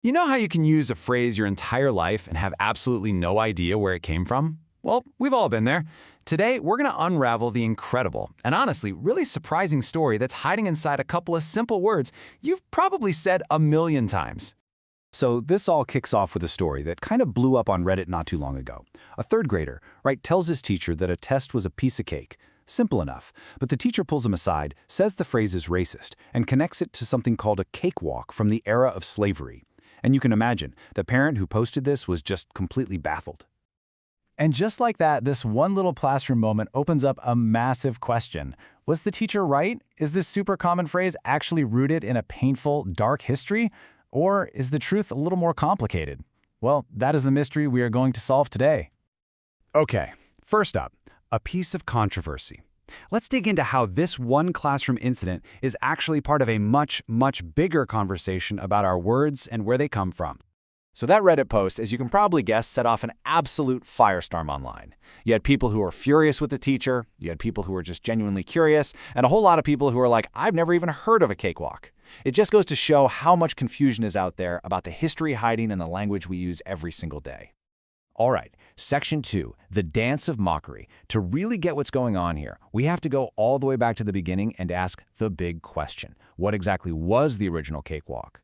You know how you can use a phrase your entire life and have absolutely no idea where it came from? Well, we've all been there. Today, we're going to unravel the incredible and honestly really surprising story that's hiding inside a couple of simple words you've probably said a million times. So this all kicks off with a story that kind of blew up on Reddit not too long ago. A third grader, right, tells his teacher that a test was a piece of cake. Simple enough, but the teacher pulls him aside, says the phrase is racist, and connects it to something called a cakewalk from the era of slavery. And you can imagine, the parent who posted this was just completely baffled. And just like that, this one little classroom moment opens up a massive question. Was the teacher right? Is this super common phrase actually rooted in a painful, dark history? Or is the truth a little more complicated? Well, that is the mystery we are going to solve today. Okay, first up, a piece of controversy. Let's dig into how this one classroom incident is actually part of a much, much bigger conversation about our words and where they come from. So that Reddit post, as you can probably guess, set off an absolute firestorm online. You had people who were furious with the teacher, you had people who were just genuinely curious, and a whole lot of people who were like, I've never even heard of a cakewalk. It just goes to show how much confusion is out there about the history hiding in the language we use every single day. All right, Section 2, the dance of mockery. To really get what's going on here, we have to go all the way back to the beginning and ask the big question. What exactly was the original cakewalk?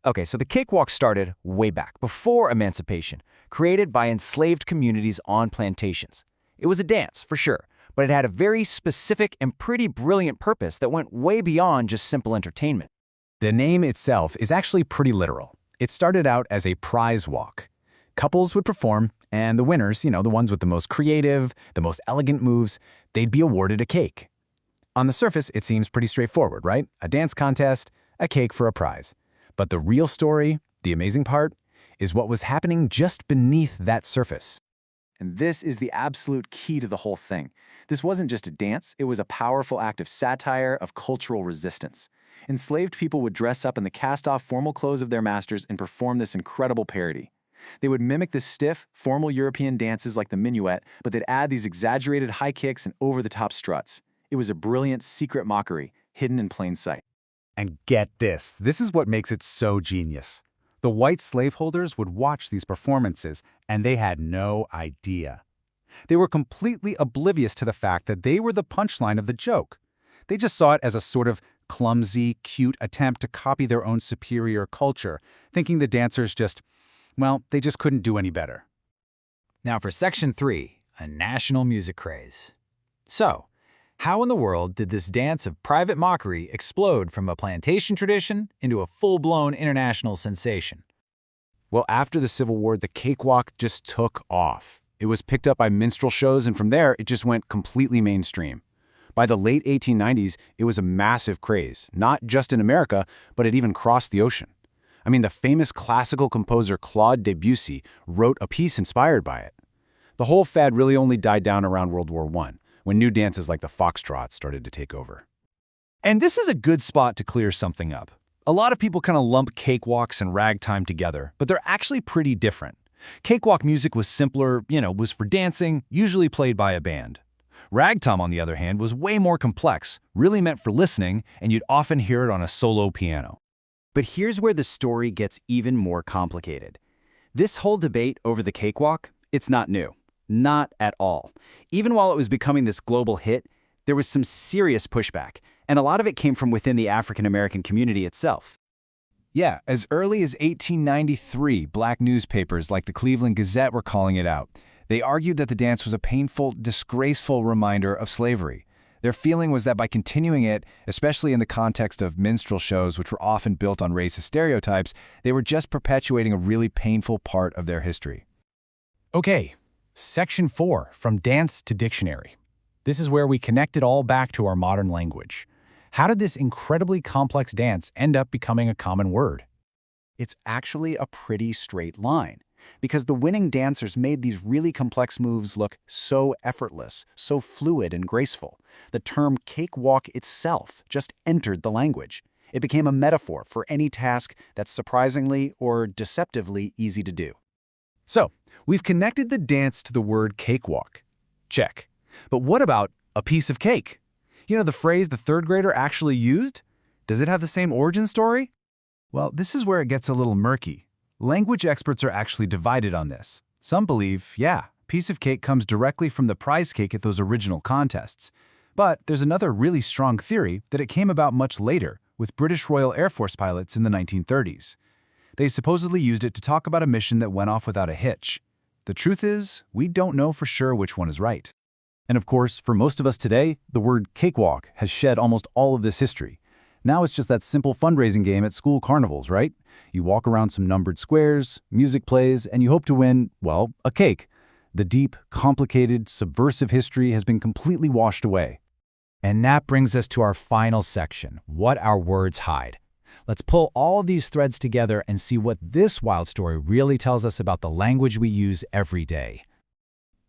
Okay, so the cakewalk started way back, before emancipation, created by enslaved communities on plantations. It was a dance, for sure, but it had a very specific and pretty brilliant purpose that went way beyond just simple entertainment. The name itself is actually pretty literal. It started out as a prize walk. Couples would perform, and the winners, the ones with the most creative, the most elegant moves, they'd be awarded a cake. On the surface, it seems pretty straightforward, right? A dance contest, a cake for a prize. But the real story, the amazing part, is what was happening just beneath that surface. And this is the absolute key to the whole thing. This wasn't just a dance, it was a powerful act of satire, of cultural resistance. Enslaved people would dress up in the cast-off formal clothes of their masters and perform this incredible parody. They would mimic the stiff, formal European dances like the minuet, but they'd add these exaggerated high kicks and over-the-top struts. It was a brilliant, secret mockery, hidden in plain sight. And get this is what makes it so genius. The white slaveholders would watch these performances, and they had no idea. They were completely oblivious to the fact that they were the punchline of the joke. They just saw it as a sort of clumsy, cute attempt to copy their own superior culture, thinking the dancers they just couldn't do any better. Now for Section 3, a national music craze. So, how in the world did this dance of private mockery explode from a plantation tradition into a full-blown international sensation? Well, after the Civil War, the cakewalk just took off. It was picked up by minstrel shows, and from there, it just went completely mainstream. By the late 1890s, it was a massive craze, not just in America, but it even crossed the ocean. I mean, the famous classical composer Claude Debussy wrote a piece inspired by it. The whole fad really only died down around World War I, when new dances like the foxtrot started to take over. And this is a good spot to clear something up. A lot of people kind of lump cakewalks and ragtime together, but they're actually pretty different. Cakewalk music was simpler, was for dancing, usually played by a band. Ragtime, on the other hand, was way more complex, really meant for listening, and you'd often hear it on a solo piano. But here's where the story gets even more complicated. This whole debate over the cakewalk, it's not new. Not at all. Even while it was becoming this global hit, there was some serious pushback, and a lot of it came from within the African-American community itself. Yeah, as early as 1893, black newspapers like the Cleveland Gazette were calling it out. They argued that the dance was a painful, disgraceful reminder of slavery. Their feeling was that by continuing it, especially in the context of minstrel shows, which were often built on racist stereotypes, they were just perpetuating a really painful part of their history. Okay, Section 4, from dance to dictionary. This is where we connect it all back to our modern language. How did this incredibly complex dance end up becoming a common word? It's actually a pretty straight line, because the winning dancers made these really complex moves look so effortless, so fluid and graceful. The term cakewalk itself just entered the language. It became a metaphor for any task that's surprisingly or deceptively easy to do. So, we've connected the dance to the word cakewalk. Check. But what about a piece of cake? The phrase the third grader actually used? Does it have the same origin story? Well, this is where it gets a little murky. Language experts are actually divided on this. Some believe, yeah, piece of cake comes directly from the prize cake at those original contests. But there's another really strong theory that it came about much later, with British Royal Air Force pilots in the 1930s. They supposedly used it to talk about a mission that went off without a hitch. The truth is, we don't know for sure which one is right. And of course, for most of us today, the word cakewalk has shed almost all of this history. Now it's just that simple fundraising game at school carnivals, right? You walk around some numbered squares, music plays, and you hope to win, well, a cake. The deep, complicated, subversive history has been completely washed away. And that brings us to our final section, what our words hide. Let's pull all of these threads together and see what this wild story really tells us about the language we use every day.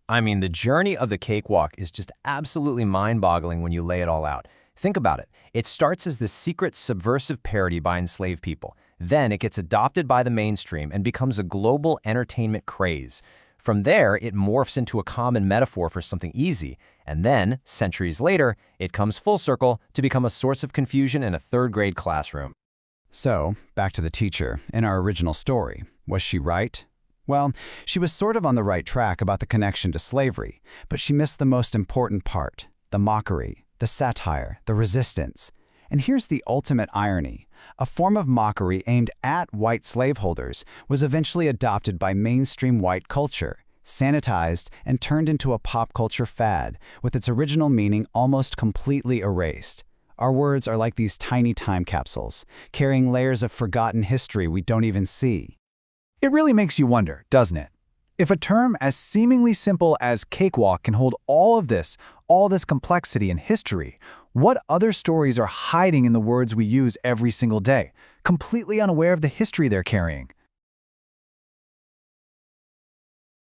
I mean, the journey of the cakewalk is just absolutely mind-boggling when you lay it all out. Think about it. It starts as this secret, subversive parody by enslaved people. Then it gets adopted by the mainstream and becomes a global entertainment craze. From there, it morphs into a common metaphor for something easy. And then, centuries later, it comes full circle to become a source of confusion in a third-grade classroom. So, back to the teacher. In our original story, was she right? Well, she was sort of on the right track about the connection to slavery, but she missed the most important part, the mockery, the satire, the resistance. And here's the ultimate irony. A form of mockery aimed at white slaveholders was eventually adopted by mainstream white culture, sanitized, and turned into a pop culture fad, with its original meaning almost completely erased. Our words are like these tiny time capsules, carrying layers of forgotten history we don't even see. It really makes you wonder, doesn't it? If a term as seemingly simple as cakewalk can hold all this complexity and history, what other stories are hiding in the words we use every single day, completely unaware of the history they're carrying?